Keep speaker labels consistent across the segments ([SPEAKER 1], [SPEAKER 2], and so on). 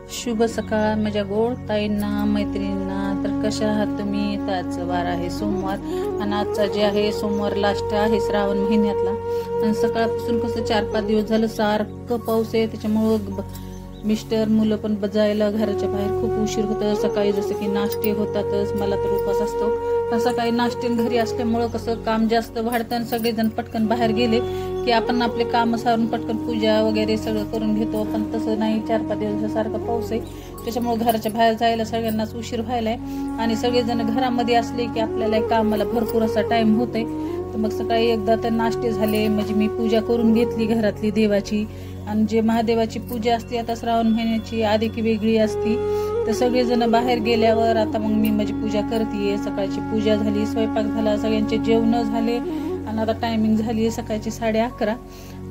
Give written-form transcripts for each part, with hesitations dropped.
[SPEAKER 1] शुभ सकाळ माझ्या गोड ताईंना मैत्रिणींना। तर कशा आहात तुम्ही? तर आजचा वार आहे सोमवार आणि आजचा जे आहे सोमवार लास्ट आहे श्रावण महिन्यातला। आणि सकाळपासून कसं 4-5 दिवस झालं सारखं पाऊस आहे, त्याच्यामुळं मिस्टर मुलं पण जायला घराच्या बाहेर खूप उशीर होतं। सकाळी जसं की नाश्ते होतातच, मला तर उपवास असतो, पण सकाळी नाश्ते घरी असल्यामुळं कसं काम जास्त वाढतं आणि सगळेजण पटकन बाहेर गेले की आपण आपले काम सारून पटकन पूजा वगैरे सगळं करून घेतो। पण तसं नाही, 4-5 दिवस सारखा पाऊस आहे, त्याच्यामुळे घराच्या बाहेर जायला सगळ्यांनाच उशीर व्हायलाय आणि सगळेजण घरामध्ये असले की आपल्याला कामाला भरपूर असा टाइम होतोय। तर मग सकाळी एकदा तर नाश्ते झाले, म्हणजे मी पूजा करून घेतली घरातली देवाची। आणि जे महादेवाची पूजा असते आता श्रावण महिन्याची आधी की वेगळी असती, तर सगळेजण बाहेर गेल्यावर आता मग मी माझी पूजा करते। सकाळची पूजा झाली, स्वयंपाक झाला, सगळ्यांचे जेवण झाले आणि आता टायमिंग झाली सकाळची 11:30।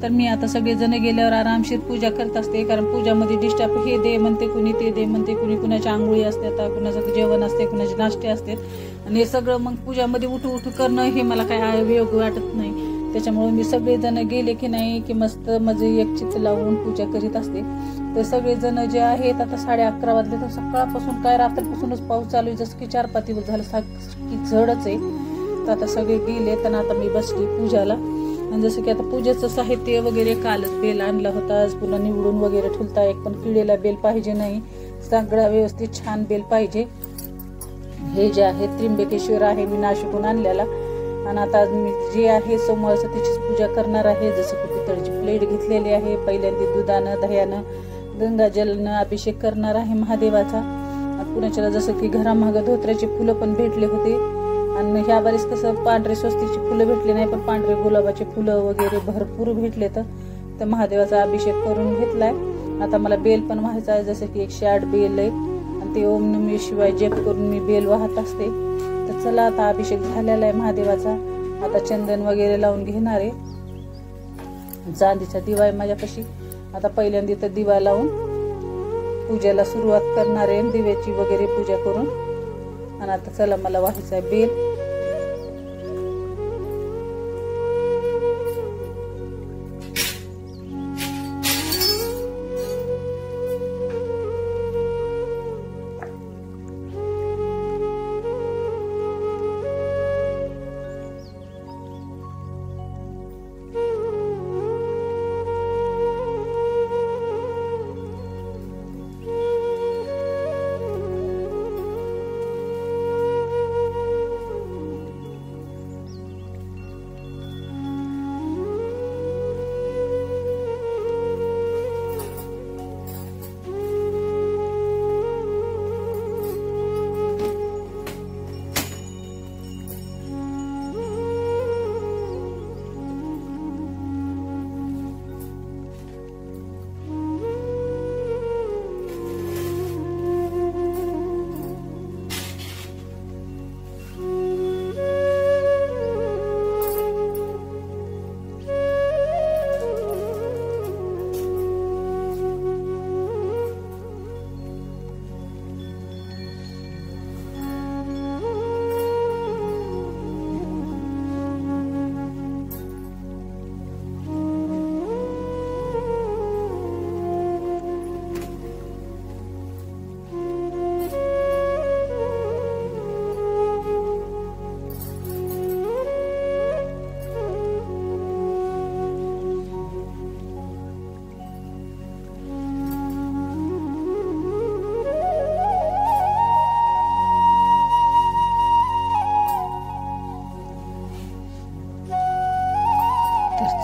[SPEAKER 1] तर मी आता सगळेजण गेल्यावर आरामशीर पूजा करत असते, कारण पूजामध्ये डिस्टर्ब हे दे म्हणते कुणी, ते दे म्हणते कुणी, कुणाच्या आंघोळी असतात, कुणाचं जेवण असते, कुणाचे नाश्ते असतात आणि हे सगळं मग पूजामध्ये उठू करणं हे मला काय योग्य वाटत नाही। त्याच्यामुळे मी सगळेजण गेले की नाही की मस्त माझे एक चित्त लावून पूजा करीत असते। तर सगळेजण जे आहेत आता 11:30 वाजले, तर सकाळपासून काय रात्रीपासूनच पाऊस चालू आहे, जसं की 4-5 दिवस झालं की झडच आहे। तर आता सगळे गेले तर आता मी बसली पूजाला। आणि जसं की आता पूजेचं साहित्य वगैरे कालच बेल आणला होता, पुन्हा निवडून वगैरे ठेवता, एक पण किडेला बेल पाहिजे नाही, सगळा व्यवस्थित छान बेल पाहिजे। हे जे आहे त्र्यंबकेश्वर आहे मी नाशिकहून आणलेला, आणि आता मी जे आहे सोमवारचं त्याचीच पूजा करणार आहे। जसं की पितळची प्लेट घेतलेली आहे, पहिल्यांदा दुधानं दह्यानं गंगाजलनं अभिषेक करणार आहे महादेवाचा। पुण्याच्याला जसं की घरामागं धोत्र्याची फुलं पण भेटले होते आणि ह्या बारीस कसं पांढरे स्वस्तीची फुलं भेटले नाही, पण पांढरे गुलाबाचे फुलं वगैरे भरपूर भेटले। तर महादेवाचा अभिषेक करून घेतलाय। आता मला बेल पण व्हायचा आहे, जसं की 108 बेल आहे आणि ते ओम नमः शिवाय जप करून मी बेल वाहत असते। तर चला आता अभिषेक झालेला आहे महादेवाचा, आता चंदन वगैरे लावून घेणार आहे। चांदीचा दिवा आहे माझ्यापाशी, आता पहिल्यांदा तर दिवा लावून पूजेला सुरुवात करणार आहे, दिव्याची वगैरे पूजा करून। आणि आता चला मला व्हायचा आहे बेल।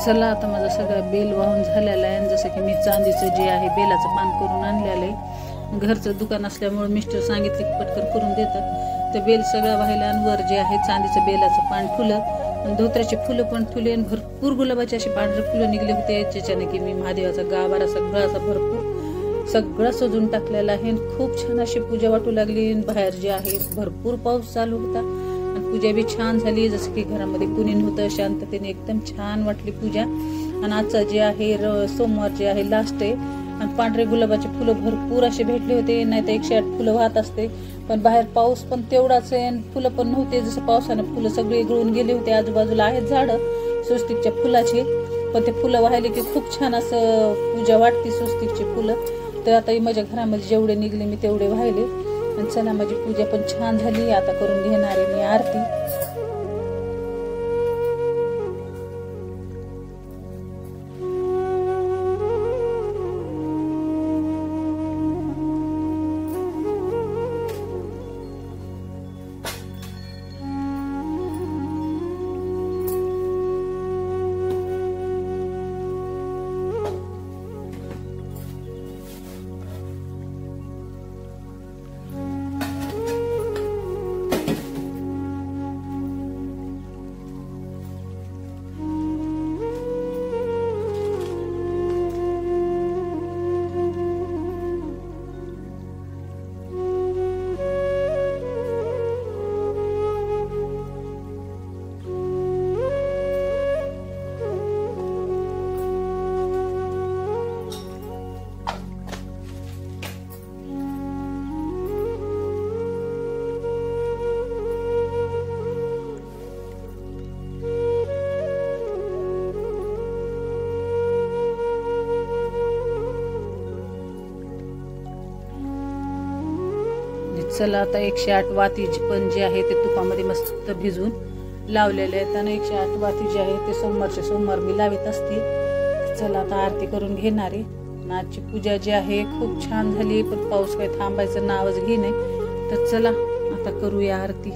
[SPEAKER 1] चला आता माझा सगळा बेल वाहून झालेला आहे। जसं की मी चांदीचं जे आहे बेलाचं पान करून आणलेलं आहे, घरचं दुकान असल्यामुळे मिस्टर सांगितले की पटकन करून देतात। तर बेल सगळा व्हायला आणि वर जे आहे चांदीचं बेलाचं पान ठुलं आणि धोत्र्याचे फुलं पण ठुले आणि भरपूर गुलाबाचे असे पांढरे फुलं निघले होते, ज्याच्याने की मी महादेवाचा गाभारा सगळा असा भरपूर सगळं सजून टाकलेला आहे। खूप छान अशी पूजा वाटू लागली। बाहेर जे आहे भरपूर पाऊस चालू होता आणि पूजा बी छान झाली, जसं की घरामध्ये कुणी नव्हतं, शांततेने एकदम छान वाटली पूजा। आणि आजचा जे आहे सोमवार जे आहे लास्ट आहे आणि पांढरे गुलाबाचे फुलं भरपूर असे भेटले होते, नाही तर 108 फुलं वाहत असते, पण बाहेर पाऊस पण तेवढाच आहे आणि फुलं पण नव्हते, जसं पावसानं फुलं सगळे गळून गेले होते। आजूबाजूला आहेत झाडं स्वस्तिकच्या फुलाचे, पण ते फुलं वाहिले की खूप छान असं पूजा वाटते स्वस्तिकची फुलं। तर आता माझ्या घरामध्ये जेवढे निघले मी तेवढे वाहिले. आणि चला माझी पूजा पण छान झाली. आता करून घेणार आहे मी आरती. चला आता 108 वाती पण जे आहे ते तुपामध्ये मस्त भिजून लावलेले आहेत. आणि 108 वाती जे आहे ते सोमवारचे सोमवार मी लावित असते. चला आता आरती करून घेणार आहे. आजची पूजा जी आहे खूप छान झाली, पण पाऊस काही थांबायचं नावच घे नाही. तर चला आता करूया आरती.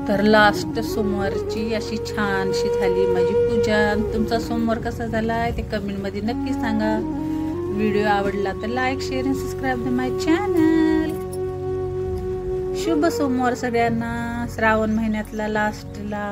[SPEAKER 1] तर लास्ट सोमवारची अशी छानशी झाली माझी पूजा. तुमचा सोमवार कसा झाला आहे ते कमेंटमध्ये नक्की सांगा. व्हिडिओ आवडला तर लाईक शेअर आणि सबस्क्राईब माय चॅनल. शुभ सोमवार सगळ्यांना. श्रावण महिन्यातला लास्टला